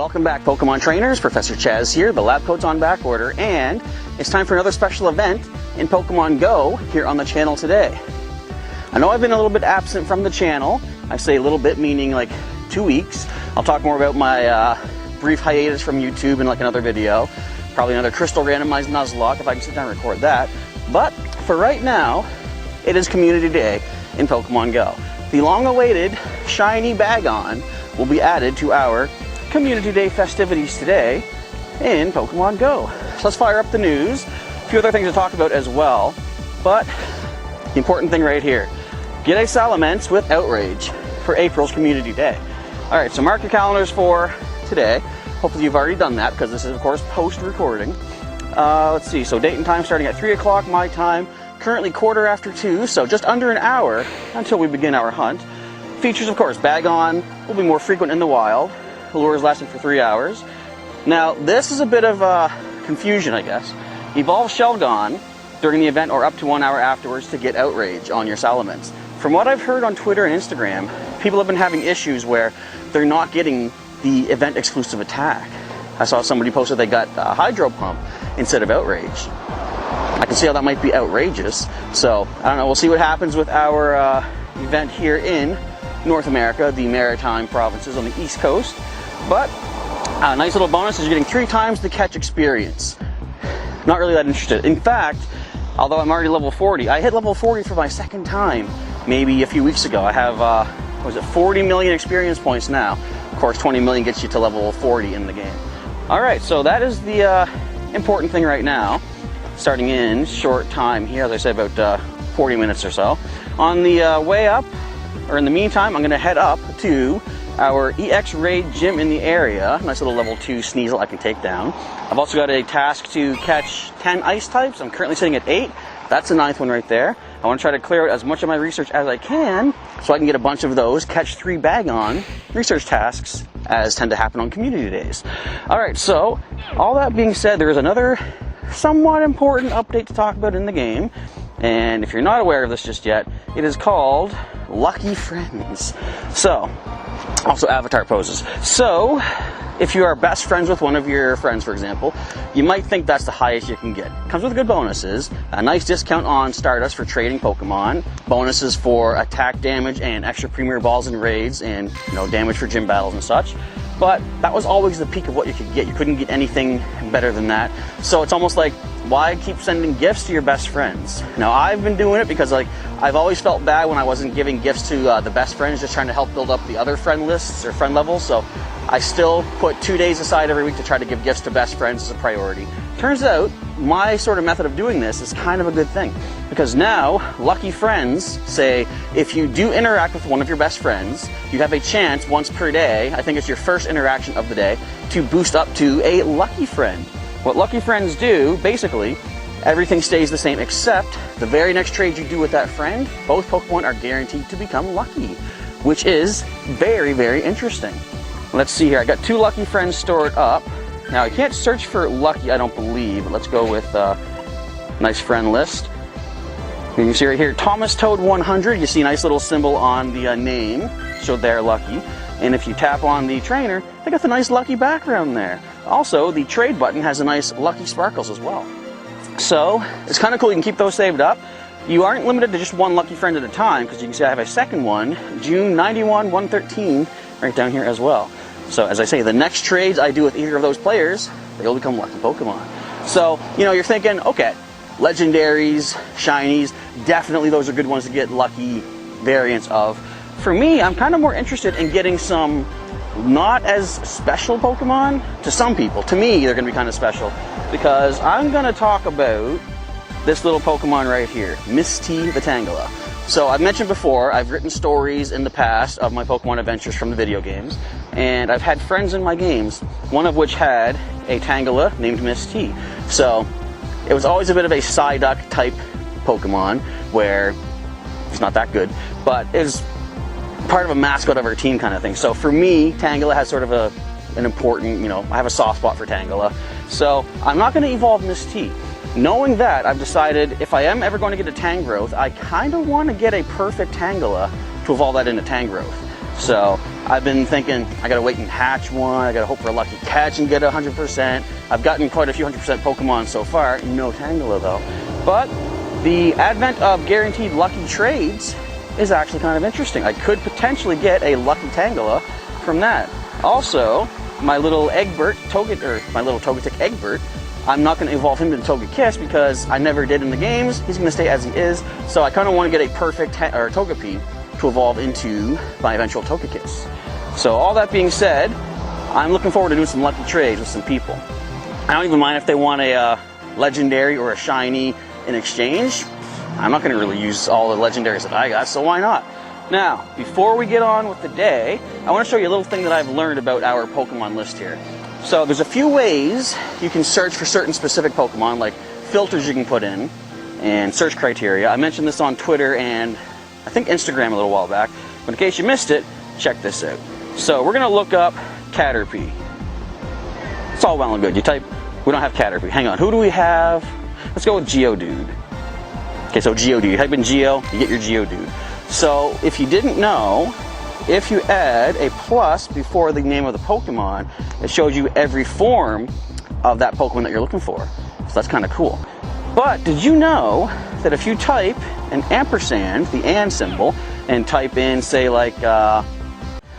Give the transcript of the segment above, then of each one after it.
Welcome back, Pokemon Trainers. Professor Chaz here. The lab coat's on back order, and it's time for another special event in Pokemon Go here on the channel today. I know I've been a little bit absent from the channel. I say a little bit meaning like 2 weeks. I'll talk more about my brief hiatus from YouTube in like another video. Probably another Crystal randomized Nuzlocke if I can sit down and record that. But for right now, it is Community Day in Pokemon Go. The long-awaited shiny Bagon will be added to our Community Day festivities today in Pokemon Go. So let's fire up the news. A few other things to talk about as well, but the important thing right here. Get a Salamence with Outrage for April's Community Day. Alright, so mark your calendars for today. Hopefully you've already done that because this is of course post-recording. Let's see, so date and time starting at 3 o'clock my time. Currently 2:15, so just under an hour until we begin our hunt. Features of course, Bagon will be more frequent in the wild. Lures lasting for 3 hours. Now, this is a bit of confusion, I guess. Evolve Shelgon during the event or up to 1 hour afterwards to get Outrage on your Salamence. From what I've heard on Twitter and Instagram, people have been having issues where they're not getting the event exclusive attack. I saw somebody posted they got Hydro Pump instead of Outrage. I can see how that might be outrageous. So, I don't know, we'll see what happens with our event here in North America, the Maritime provinces on the East Coast. But a nice little bonus is you're getting 3 times the catch experience. Not really that interested. In fact, although I'm already level 40, I hit level 40 for my second time maybe a few weeks ago. I have, 40 million experience points now. Of course, 20 million gets you to level 40 in the game. Alright, so that is the important thing right now. Starting in short time here, as I said, about 40 minutes or so. On the way up, or in the meantime, I'm going to head up to our EX Raid gym in the area. Nice little level 2 Sneasel I can take down. I've also got a task to catch 10 ice types. I'm currently sitting at 8. That's the 9th one right there. I want to try to clear out as much of my research as I can so I can get a bunch of those, catch 3 Bagon research tasks as tend to happen on community days. Alright, so all that being said, there is another somewhat important update to talk about in the game. And if you're not aware of this just yet, it is called Lucky Friends. So, also avatar poses. So, if you are best friends with one of your friends, for example, you might think that's the highest you can get. Comes with good bonuses, a nice discount on Stardust for trading Pokemon, bonuses for attack damage and extra premier balls and raids, and damage for gym battles and such. But that was always the peak of what you could get. You couldn't get anything better than that. So it's almost like, why keep sending gifts to your best friends? Now, I've been doing it because I've always felt bad when I wasn't giving gifts to the best friends, just trying to help build up the other friend lists or friend levels. So I still put 2 days aside every week to try to give gifts to best friends as a priority. Turns out, my sort of method of doing this is kind of a good thing. Because now, Lucky Friends say, if you do interact with one of your best friends, you have a chance once per day, I think it's your first interaction of the day, to boost up to a Lucky Friend. What Lucky Friends do, basically, everything stays the same except the very next trade you do with that friend, both Pokemon are guaranteed to become lucky, which is very, very interesting. Let's see here, I got 2 Lucky Friends stored up. Now, I can't search for Lucky, I don't believe. Let's go with nice friend list. And you see right here, Thomas Toad 100. You see a nice little symbol on the name, so they're lucky. And if you tap on the trainer, they got the nice lucky background there. Also, the trade button has a nice lucky sparkles as well. So, it's kind of cool, you can keep those saved up. You aren't limited to just 1 lucky friend at a time, because you can see I have a second one, June 91 113, right down here as well. So, as I say, the next trades I do with either of those players, they'll become lucky Pokemon. So, you're thinking, okay, legendaries, shinies, definitely those are good ones to get lucky variants of. For me, I'm kind of more interested in getting some not as special Pokemon to some people. To me, they're going to be kind of special because I'm going to talk about this little Pokemon right here, Miss T the Tangela. So I've mentioned before, I've written stories in the past of my Pokemon adventures from the video games, and I've had friends in my games, one of which had a Tangela named Miss T. So it was always a bit of a Psyduck type Pokemon where it's not that good, but is part of a mascot of our team kind of thing. So for me, Tangela has sort of an important, I have a soft spot for Tangela. So I'm not going to evolve Miss T. Knowing that, I've decided if I am ever going to get a Tangrowth, I kind of want to get a perfect Tangela to evolve that into Tangrowth. So I've been thinking I gotta wait and hatch one, I gotta hope for a lucky catch and get 100%. I've gotten quite a few 100% Pokemon so far, no Tangela though. But the advent of guaranteed lucky trades is actually kind of interesting. I could potentially get a lucky Tangela from that. Also, my little Togetic Egbert, I'm not going to evolve him into Togekiss because I never did in the games. He's going to stay as he is. So I kind of want to get a perfect Togepi to evolve into my eventual Togekiss. So all that being said, I'm looking forward to doing some lucky trades with some people. I don't even mind if they want a legendary or a shiny in exchange. I'm not going to really use all the legendaries that I got, so why not? Now, before we get on with the day, I want to show you a little thing that I've learned about our Pokemon list here. So there's a few ways you can search for certain specific Pokemon, like filters you can put in and search criteria. I mentioned this on Twitter and I think Instagram a little while back, but in case you missed it, check this out. So we're going to look up Caterpie. It's all well and good. You type, we don't have Caterpie. Hang on, who do we have? Let's go with Geodude. Okay, so Geodude, you type in Geo, you get your Geodude. So if you didn't know, if you add a plus before the name of the Pokemon, it shows you every form of that Pokemon that you're looking for. So that's kind of cool. But did you know that if you type an ampersand, the and symbol, and type in, say like,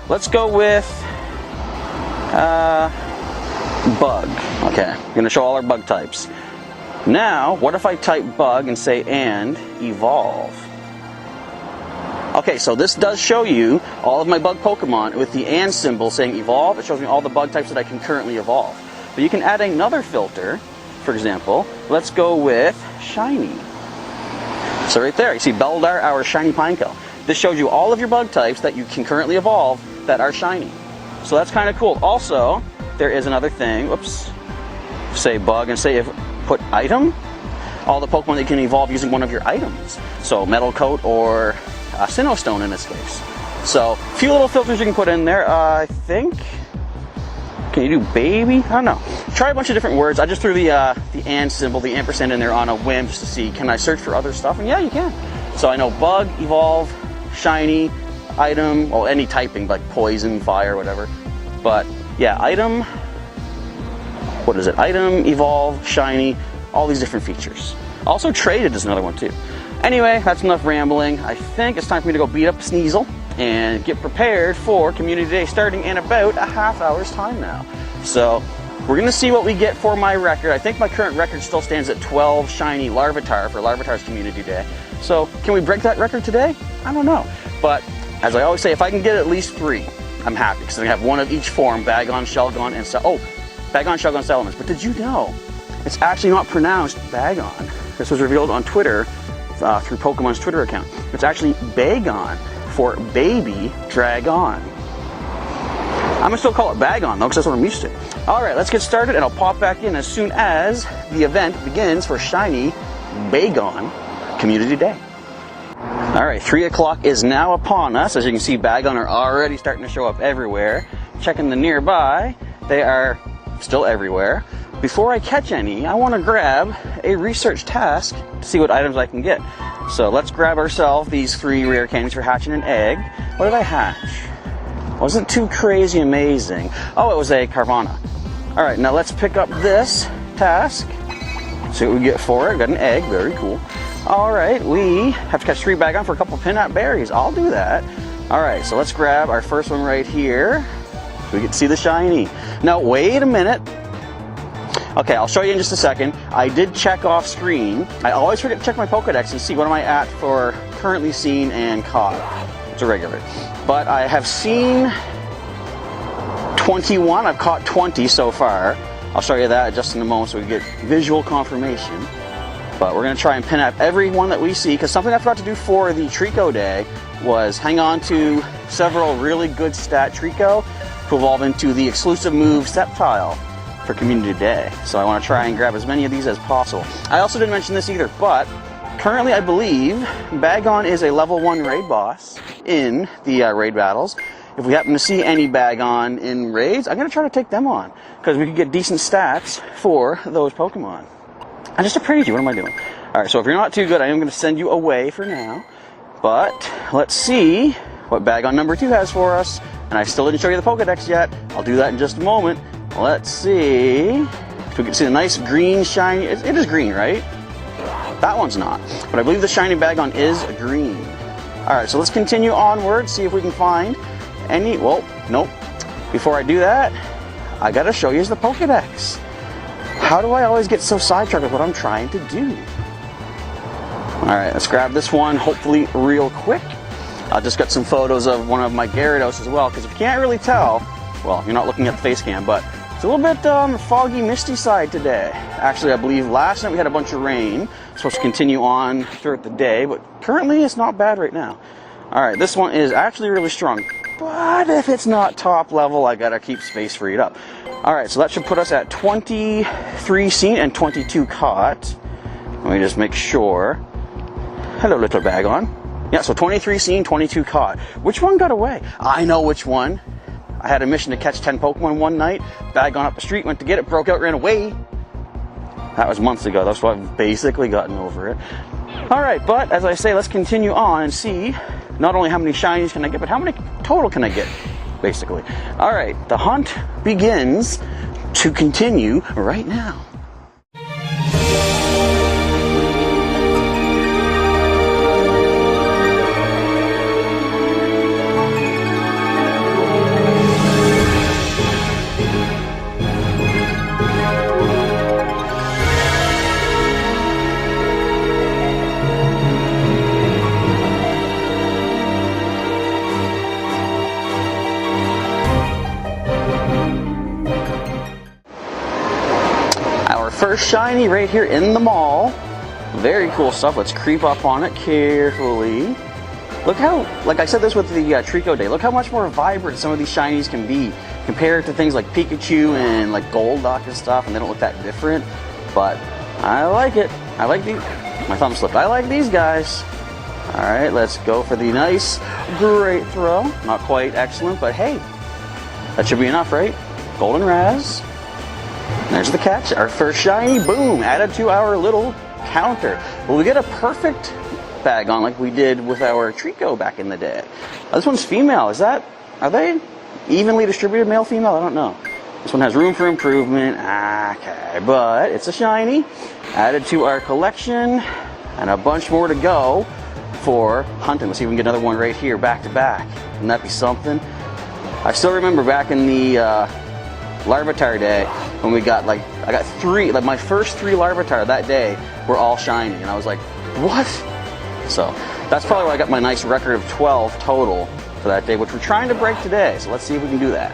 let's go with bug. Okay, I'm gonna show all our bug types. Now, what if I type bug and say and evolve? Okay, so this does show you all of my bug Pokemon with the and symbol saying evolve. It shows me all the bug types that I can currently evolve. But you can add another filter. For example, let's go with shiny. So right there, you see Beldar, our shiny Pineco. This shows you all of your bug types that you can currently evolve that are shiny. So that's kind of cool. Also, there is another thing. Whoops. Say bug and say if put item. All the Pokemon that you can evolve using one of your items. So Metal Coat or Sinnoh Stone in this case. So a few little filters you can put in there. I think. Can you do baby? I don't know. Try a bunch of different words. I just threw the and symbol, the ampersand in there on a whim just to see, can I search for other stuff? And yeah, you can. So I know bug, evolve, shiny, item, well, any typing like poison, fire, whatever. But yeah, item, what is it? Item, evolve, shiny, all these different features. Also traded is another one too. Anyway, that's enough rambling. I think it's time for me to go beat up Sneasel and get prepared for Community Day starting in about a half hour's time now. So we're going to see what we get for my record. I think my current record still stands at 12 shiny Larvitar for Larvitar's Community Day. So can we break that record today? I don't know. But as I always say, if I can get at least 3, I'm happy because I have one of each form, Bagon, Shelgon, and Bagon, Shelgon, Salamence. But did you know it's actually not pronounced Bagon? This was revealed on Twitter through Pokemon's Twitter account. It's actually Bagon for baby dragon. I'm gonna still call it Bagon though, because that's what I'm used to. Alright, let's get started and I'll pop back in as soon as the event begins for shiny Bagon Community Day. Alright, 3 o'clock is now upon us. As you can see, Bagon are already starting to show up everywhere. Checking the nearby, they are still everywhere. Before I catch any, I want to grab a research task to see what items I can get. So let's grab ourselves these 3 rare candies for hatching an egg. What did I hatch? Wasn't too crazy amazing. Oh, it was a Carvana. Alright, now let's pick up this task. See what we get for it. Got an egg, very cool. Alright, we have to catch 3 Bagon for a couple Pinap berries. I'll do that. Alright, so let's grab our first one right here. So we can see the shiny. Now, wait a minute. Okay, I'll show you in just a second. I did check off screen. I always forget to check my Pokedex and see what am I at for currently seen and caught. It's a regular. But I have seen 21. I've caught 20 so far. I'll show you that just in a moment so we get visual confirmation. But we're going to try and pin up every one that we see, because something I forgot to do for the Trico Day was hang on to several really good stat Trico to evolve into the exclusive move Sceptile for Community Day. So I want to try and grab as many of these as possible. I also didn't mention this either, but currently I believe Bagon is a level 1 raid boss in the raid battles. If we happen to see any Bagon in raids, I'm going to try to take them on, because we could get decent stats for those Pokemon. I'm just a preview. What am I doing? Alright, so if you're not too good, I am going to send you away for now. But let's see what Bagon number 2 has for us. And I still didn't show you the Pokedex yet. I'll do that in just a moment. Let's see if we can see the nice green shiny. It is green, right? That one's not. But I believe the shiny Bagon is green. All right, so let's continue onward, see if we can find any. Well, nope. Before I do that, I gotta show you the Pokedex. How do I always get so sidetracked with what I'm trying to do? All right, let's grab this one, hopefully real quick. I just got some photos of one of my Gyarados as well, because if you can't really tell, well, you're not looking at the face cam, but it's a little bit foggy, misty side today. Actually, I believe last night we had a bunch of rain. It's supposed to continue on throughout the day, but currently it's not bad right now. All right, this one is actually really strong, but if it's not top level, I gotta keep space freed up. All right, so that should put us at 23 seen and 22 caught. Let me just make sure. Hello, little Bagon. Yeah, so 23 seen, 22 caught. Which one got away? I know which one. I had a mission to catch 10 Pokemon one night. Bagon up the street, went to get it, broke out, ran away. That was months ago. That's why I've basically gotten over it. All right, but as I say, let's continue on and see not only how many shinies can I get, but how many total can I get, basically. All right, the hunt begins to continue right now. First shiny right here in the mall. Very cool stuff. Let's creep up on it carefully. Look how, like I said this with the Trico Day, look how much more vibrant some of these shinies can be compared to things like Pikachu and like Golduck and stuff, and they don't look that different. But I like it. I like these. My thumb slipped. I like these guys. All right, let's go for the nice, great throw. Not quite excellent, but hey, that should be enough, right? Golden Raz. There's the catch, our first shiny, boom, added to our little counter. Will we get a perfect Bagon like we did with our Trico back in the day? This one's female, are they evenly distributed, male, female? I don't know. This one has room for improvement, okay, but it's a shiny, added to our collection, and a bunch more to go for hunting. Let's see if we can get another one right here, back to back. Wouldn't that be something? I still remember back in the Larvitar day, when we got I got 3, my first 3 Larvitar that day were all shiny, and I was like, what? So that's probably where I got my nice record of 12 total for that day, which we're trying to break today. So let's see if we can do that.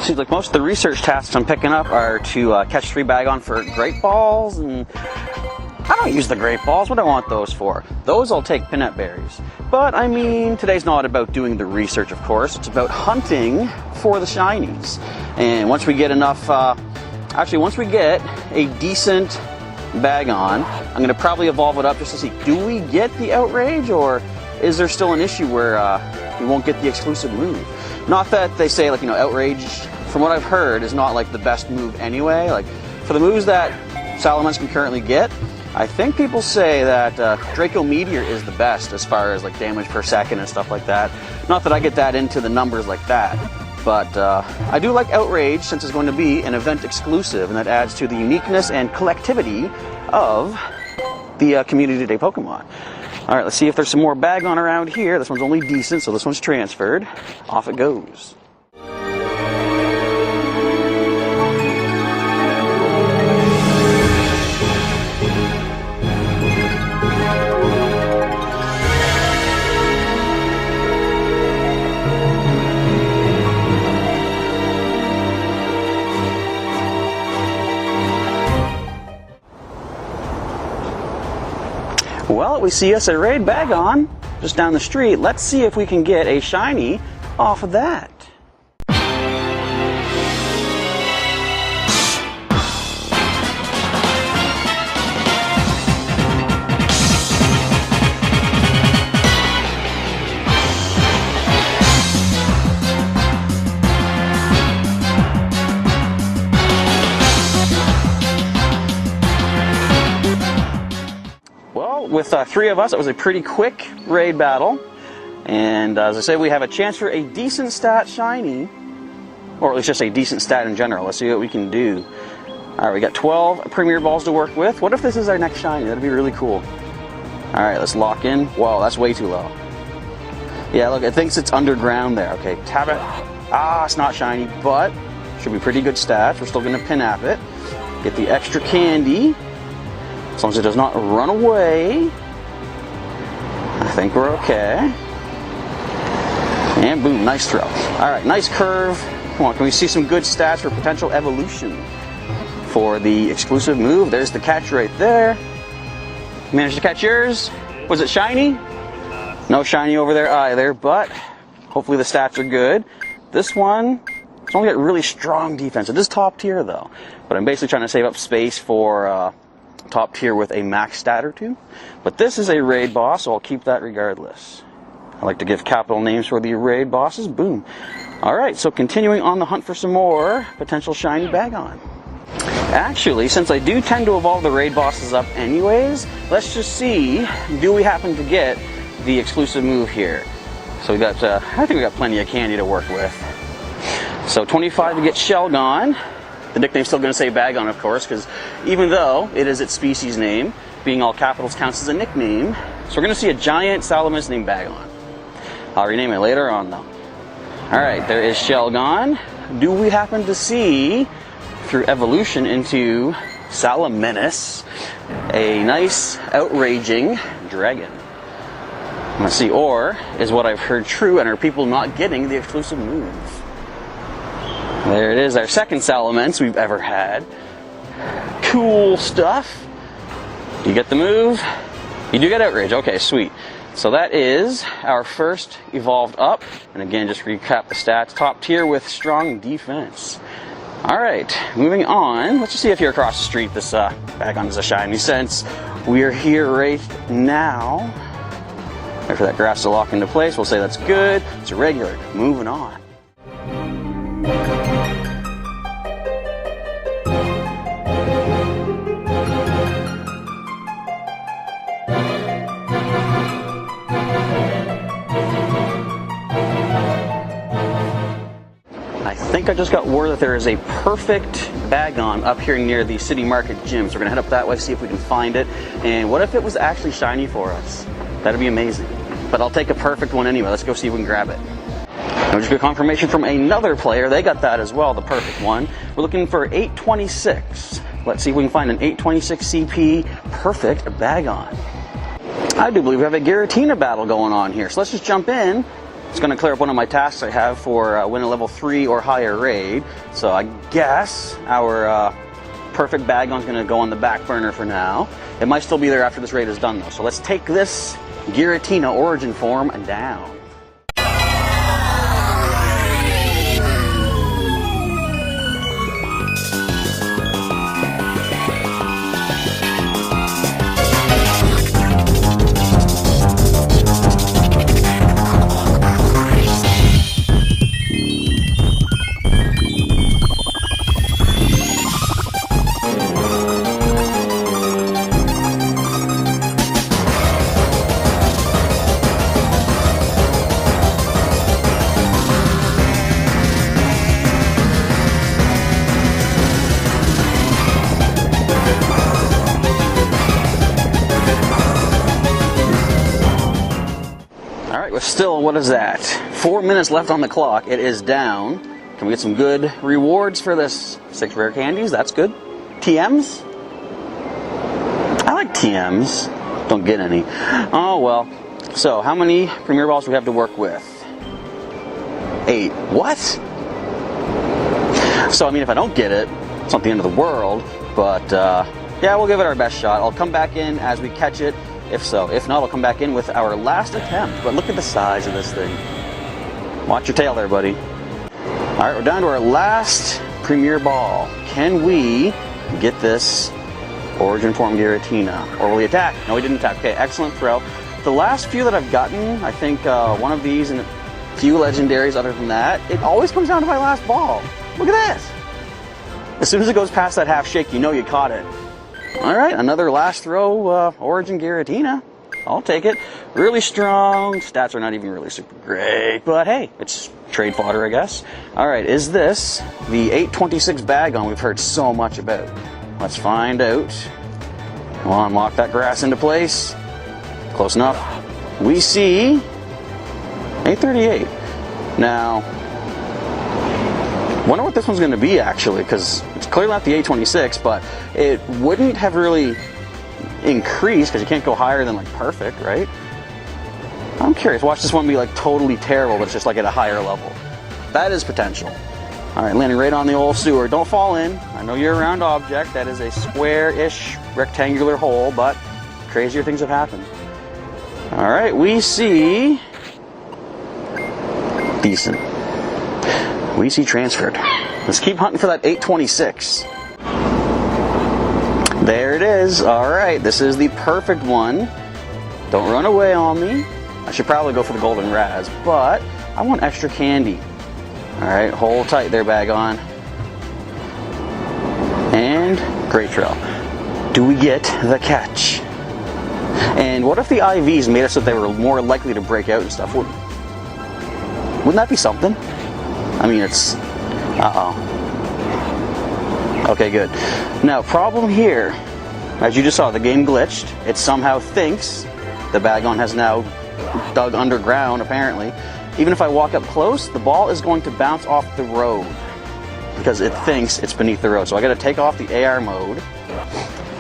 Seems like most of the research tasks I'm picking up are to catch 3 Bagon for Great Balls, and I don't use the Great Balls. What do I want those for? Those I'll take peanut berries. But I mean, today's not about doing the research, of course. It's about hunting for the shinies. And once we get enough, once we get a decent Bagon, I'm going to probably evolve it up just to see, do we get the Outrage, or is there still an issue where we won't get the exclusive move? Not that they say, Outrage, from what I've heard, is not the best move anyway. For the moves that Salamence can currently get, I think people say that Draco Meteor is the best as far as damage per second and stuff like that. Not that I get that into the numbers like that, but I do like Outrage since it's going to be an event exclusive, and that adds to the uniqueness and collectivity of the Community Day Pokemon. All right, let's see if there's some more Bagon around here. This one's only decent, so this one's transferred. Off it goes. Well, we see us a raid Bagon just down the street. Let's see if we can get a shiny off of that. with 3 of us, it was a pretty quick raid battle. And as I say, we have a chance for a decent stat shiny. Or at least just a decent stat in general. Let's see what we can do. Alright, we got 12 Premier Balls to work with. What if this is our next shiny? That'd be really cool. Alright, let's lock in. Whoa, that's way too low. Yeah, look, it thinks it's underground there. Okay, tap it. Ah, it's not shiny, but should be pretty good stats. We're still going to pin-app it. Get the extra candy. As long as it does not run away. I think we're okay. And boom, nice throw. Alright, nice curve. Come on, can we see some good stats for potential evolution for the exclusive move? There's the catch right there. Managed to catch yours? Was it shiny? No shiny over there either, but hopefully the stats are good. This one, it's only got really strong defense. It is top tier though, but I'm basically trying to save up space for top tier with a max stat or 2. But this is a raid boss, so I'll keep that regardless. I like to give capital names for the raid bosses. Boom. Alright, so continuing on the hunt for some more potential shiny Bagon. Actually, since I do tend to evolve the raid bosses up anyways, let's just see, do we happen to get the exclusive move here? So we got, I think we got plenty of candy to work with. So 25 to get Shelgon. The nickname's still going to say Bagon, of course, because even though it is its species name, being all capitals counts as a nickname. So we're going to see a giant Salamence named Bagon. I'll rename it later on though. Alright, there is Shelgon. Do we happen to see, through evolution into Salamence, a nice, outraging dragon? Let's see, or is what I've heard true and are people not getting the exclusive move? There it is, our second Salamence we've ever had. Cool stuff. You get the move? You do get outrage, okay, sweet. So that is our first evolved up. And again, just recap the stats. Top tier with strong defense. Alright, moving on. Let's just see if you're across the street. This Bagon is a shiny since we're here right now. Wait for that grass to lock into place. We'll say that's good. It's a regular. Moving on. I think I just got word that there is a perfect Bagon up here near the City Market gym. So we're going to head up that way, see if we can find it. And what if it was actually shiny for us? That'd be amazing. But I'll take a perfect one anyway. Let's go see if we can grab it. And we just got confirmation from another player. They got that as well, the perfect one. We're looking for 826. Let's see if we can find an 826 CP perfect Bagon. I do believe we have a Giratina battle going on here. So let's just jump in. It's going to clear up one of my tasks I have for win a level 3 or higher raid. So I guess our perfect Bagon's going to go on the back burner for now. It might still be there after this raid is done though. So let's take this Giratina origin form down. Still, what is that? 4 minutes left on the clock. It is down. Can we get some good rewards for this? 6 rare candies, that's good. TMs? I like TMs. Don't get any. Oh well. So, how many Premier Balls do we have to work with? 8. What? So, I mean, if I don't get it, it's not the end of the world. But, yeah, we'll give it our best shot. I'll come back in as we catch it. If so. If not, I'll come back in with our last attempt. But look at the size of this thing. Watch your tail there, buddy. Alright, we're down to our last Premier Ball. Can we get this Origin Form Giratina? Or will he attack? No, he didn't attack. Okay, excellent throw. The last few that I've gotten, I think one of these and a few legendaries other than that, it always comes down to my last ball. Look at this. As soon as it goes past that half shake, you know you caught it. All right, another last throw Origin Giratina. I'll take it. Really strong. Stats are not even really super great, but hey, it's trade fodder, I guess. All right, is this the 826 Bagon we've heard so much about? Let's find out. We'll unlock that grass into place. Close enough. We see 838. Now, wonder what this one's going to be actually, because it's clearly not the 826, but it wouldn't have really increased because you can't go higher than like perfect, right? I'm curious. Watch this one be like totally terrible, but it's just like at a higher level. That is potential. All right, landing right on the old sewer. Don't fall in. I know you're a round object. That is a square-ish rectangular hole, but crazier things have happened. All right, we see decent. We see transferred. Let's keep hunting for that 826. There it is. All right, this is the perfect one. Don't run away on me. I should probably go for the golden Raz, but I want extra candy. All right, hold tight there, Bagon. And great trail. Do we get the catch? And what if the IVs made it so they were more likely to break out and stuff? Wouldn't that be something? I mean, it's... Okay, good. Now, problem here, as you just saw, the game glitched. It somehow thinks the Bagon has now dug underground, apparently. Even if I walk up close, the ball is going to bounce off the road because it thinks it's beneath the road. So I got to take off the AR mode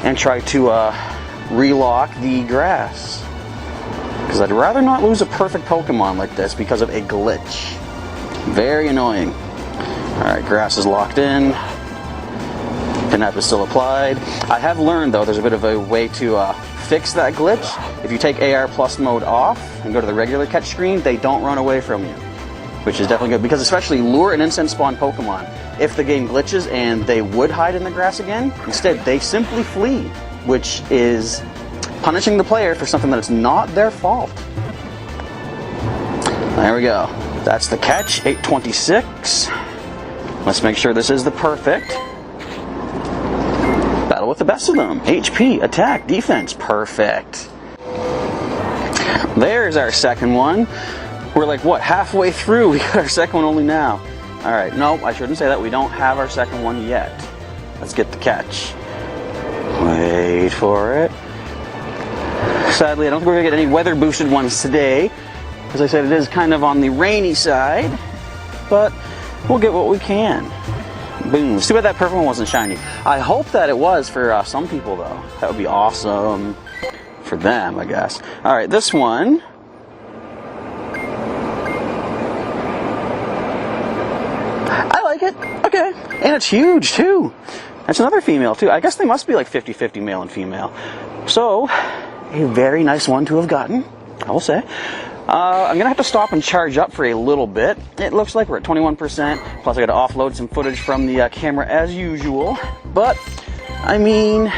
and try to relock the grass, because I'd rather not lose a perfect Pokemon like this because of a glitch. Very annoying. Alright, grass is locked in. Pinap is still applied. I have learned, though, there's a bit of a way to fix that glitch. If you take AR Plus mode off and go to the regular catch screen, they don't run away from you, which is definitely good, because especially lure and instant spawn Pokemon, if the game glitches and they would hide in the grass again, instead they simply flee, which is punishing the player for something that is not their fault. There we go. That's the catch, 826. Let's make sure this is the perfect. Battle with the best of them. HP, attack, defense, perfect. There's our second one. We're like, what, halfway through? We got our second one only now. All right, nope, I shouldn't say that. We don't have our second one yet. Let's get the catch. Wait for it. Sadly, I don't think we're gonna get any weather boosted ones today. As I said, it is kind of on the rainy side, but we'll get what we can. Boom. Let's see why that purple one wasn't shiny. I hope that it was for some people, though. That would be awesome for them, I guess. All right, this one. I like it. Okay. And it's huge, too. That's another female, too. I guess they must be like 50-50 male and female. So, a very nice one to have gotten, I will say. I'm going to have to stop and charge up for a little bit. It looks like we're at 21%. Plus, I got to offload some footage from the camera as usual. But, I mean,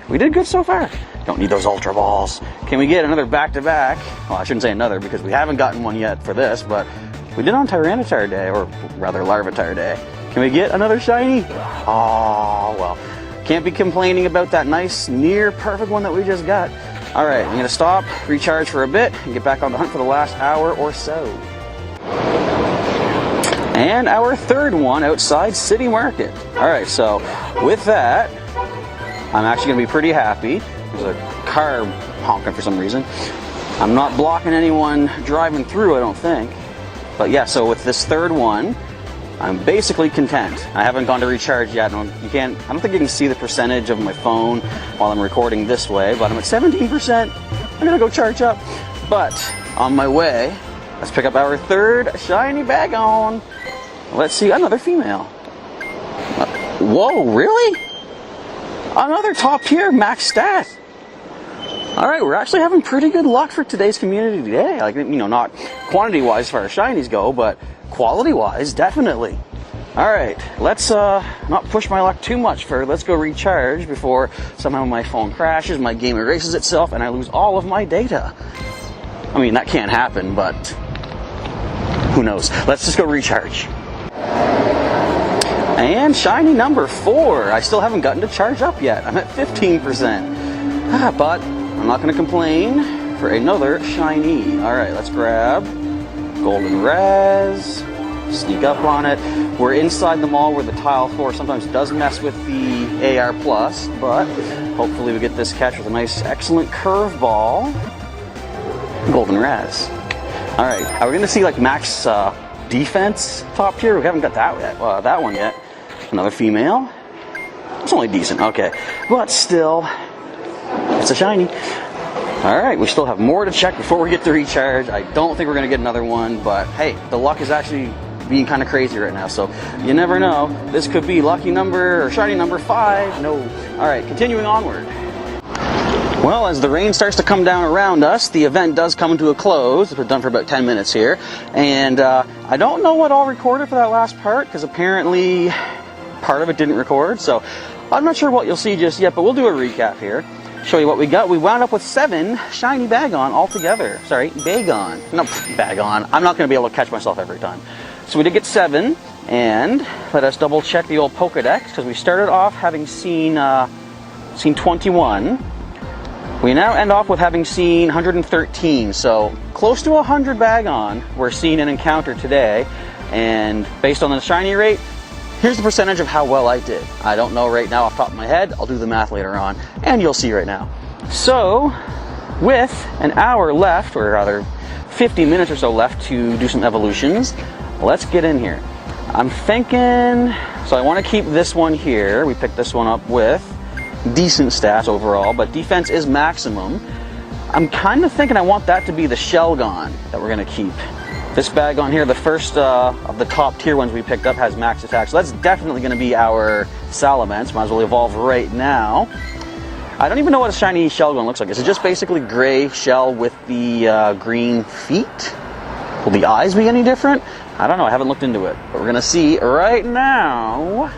we did good so far. Don't need those Ultra Balls. Can we get another back-to-back? Well, I shouldn't say another because we haven't gotten one yet for this, but we did on Tyranitar Day, or rather Larvitar Day. Can we get another shiny? Oh, well. Can't be complaining about that nice, near-perfect one that we just got. All right, I'm going to stop, recharge for a bit, and get back on the hunt for the last hour or so. And our third one outside City Market. All right, so with that, I'm actually going to be pretty happy. There's a car honking for some reason. I'm not blocking anyone driving through, I don't think. But yeah, so with this third one, I'm basically content. I haven't gone to recharge yet. I don't think you can see the percentage of my phone while I'm recording this way, but I'm at 17%. I'm gonna go charge up. But on my way, let's pick up our third shiny Bagon. Let's see, another female. Whoa, really? Another top tier max stat. All right, we're actually having pretty good luck for today's community day. Like, you know, not quantity-wise as far as shinies go, but quality-wise, definitely. All right, let's not push my luck too much further. Let's go recharge before somehow my phone crashes, my game erases itself, and I lose all of my data. I mean, that can't happen, but who knows? Let's just go recharge. And shiny number 4. I still haven't gotten to charge up yet. I'm at 15%. But I'm not going to complain for another shiny. Alright, let's grab Golden Res. Sneak up on it. We're inside the mall where the tile floor sometimes does mess with the AR+, but hopefully we get this catch with a nice, excellent curveball. Golden Res. Alright, are we going to see like max defense top tier? We haven't got that one yet. Another female. It's only decent, okay. But still, it's a shiny. Alright, we still have more to check before we get to recharge. I don't think we're going to get another one, but hey, the luck is actually being kind of crazy right now, so you never know. This could be lucky number or shiny number 5. No. Alright, continuing onward. Well, as the rain starts to come down around us, the event does come to a close. It's been done for about 10 minutes here. And I don't know what all recorded for that last part, because apparently part of it didn't record. So I'm not sure what you'll see just yet, but we'll do a recap here. Show you what we got. We wound up with 7 shiny Bagon altogether. Sorry, Bagon. No, Bagon. I'm not going to be able to catch myself every time. So we did get 7, and let us double check the old Pokedex, because we started off having seen 21. We now end off with having seen 113, so close to 100 Bagon were seen and encountered today. And based on the shiny rate, here's the percentage of how well I did. I don't know right now off the top of my head. I'll do the math later on, and you'll see right now. So, with an hour left, or rather 50 minutes or so left to do some evolutions, let's get in here. I'm thinking, so I want to keep this one here. We picked this one up with decent stats overall, but defense is maximum. I'm kind of thinking I want that to be the Shelgon that we're going to keep. This Bagon here, the first of the top tier ones we picked up, has max attack, so that's definitely going to be our Salamence. Might as well evolve right now. I don't even know what a shiny Shelgon looks like. Is it just basically gray shell with the green feet? Will the eyes be any different? I don't know, I haven't looked into it, but we're going to see right now.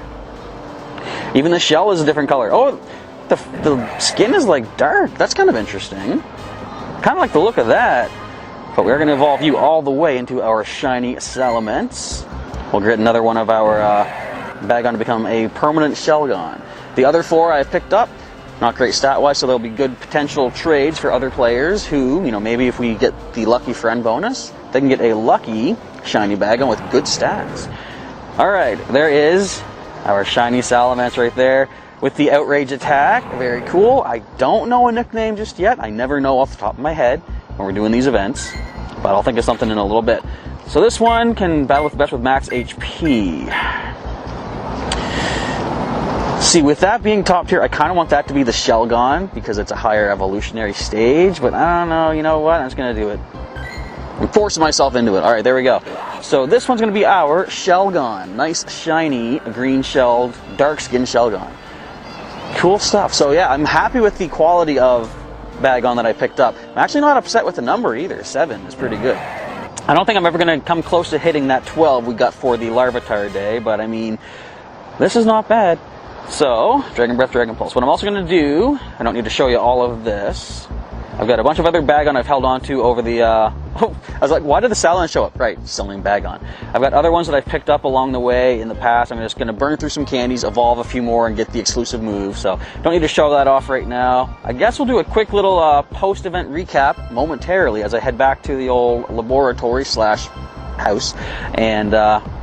Even the shell is a different color. Oh, the skin is like dark. That's kind of interesting. Kind of like the look of that. But we're going to evolve you all the way into our shiny Salamence. We'll get another one of our Bagon to become a permanent Shelgon. The other 4 I've picked up, not great stat-wise, so there'll be good potential trades for other players who, you know, maybe if we get the lucky friend bonus, they can get a lucky shiny Bagon with good stats. Alright, there is our shiny Salamence right there with the outrage attack. Very cool. I don't know a nickname just yet. I never know off the top of my head when we're doing these events, but I'll think of something in a little bit. So this one can battle with the best with max HP. See, with that being top tier, I kind of want that to be the Shelgon because it's a higher evolutionary stage, but I don't know, you know what? I'm just going to do it. I'm forcing myself into it. Alright, there we go. So this one's going to be our Shelgon. Nice, shiny, green-shelled, dark-skinned Shelgon. Cool stuff. So yeah, I'm happy with the quality of Bagon that I picked up. I'm actually not upset with the number either. 7 is pretty good. I don't think I'm ever going to come close to hitting that 12 we got for the Larvitar day, but I mean, this is not bad. So, Dragon Breath, Dragon Pulse. What I'm also going to do, I don't need to show you all of this. I've got a bunch of other Bagon I've held on to over the, oh, I was like, why did the Salamence show up? Right, selling Bagon. I've got other ones that I've picked up along the way in the past. I'm just going to burn through some candies, evolve a few more, and get the exclusive move. So, don't need to show that off right now. I guess we'll do a quick little post-event recap momentarily as I head back to the old laboratory / house and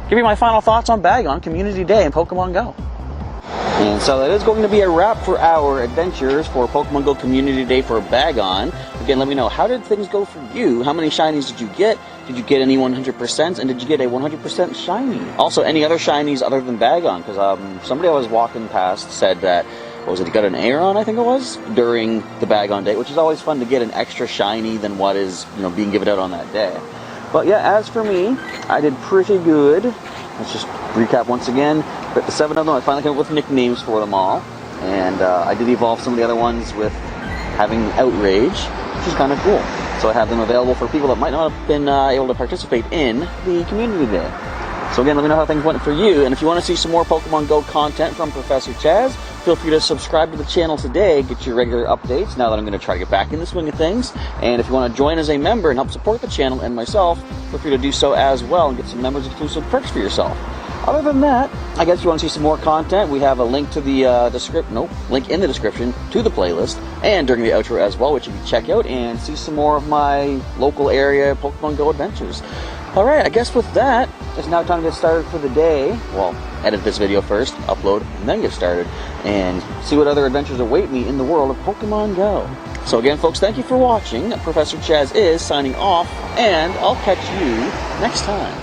give you my final thoughts on Bagon Community Day in Pokemon GO. And so that is going to be a wrap for our adventures for Pokemon GO Community Day for Bagon. Again, let me know, how did things go for you? How many shinies did you get? Did you get any 100%? And did you get a 100% shiny? Also, any other shinies other than Bagon? Because somebody I was walking past said that, what was it, he got an Aeron, I think it was, during the Bagon day, which is always fun to get an extra shiny than what is, you know, being given out on that day. But yeah, as for me, I did pretty good. Let's just recap once again. Got the 7 of them. I finally came up with nicknames for them all. And I did evolve some of the other ones with having Outrage, which is kind of cool. So I have them available for people that might not have been able to participate in the Community Day. So again, let me know how things went for you. And if you want to see some more Pokemon GO content from Professor Chaz, feel free to subscribe to the channel today, get your regular updates now that I'm going to try to get back in the swing of things. And if you want to join as a member and help support the channel and myself, feel free to do so as well and get some members exclusive perks for yourself. Other than that, I guess if you want to see some more content, we have a link to the link in the description to the playlist, and during the outro as well, which you can check out and see some more of my local area Pokemon Go adventures. Alright, I guess with that, it's now time to get started for the day. Well, edit this video first, upload, and then get started, and see what other adventures await me in the world of Pokemon Go. So again, folks, thank you for watching. Professor Chaz is signing off, and I'll catch you next time.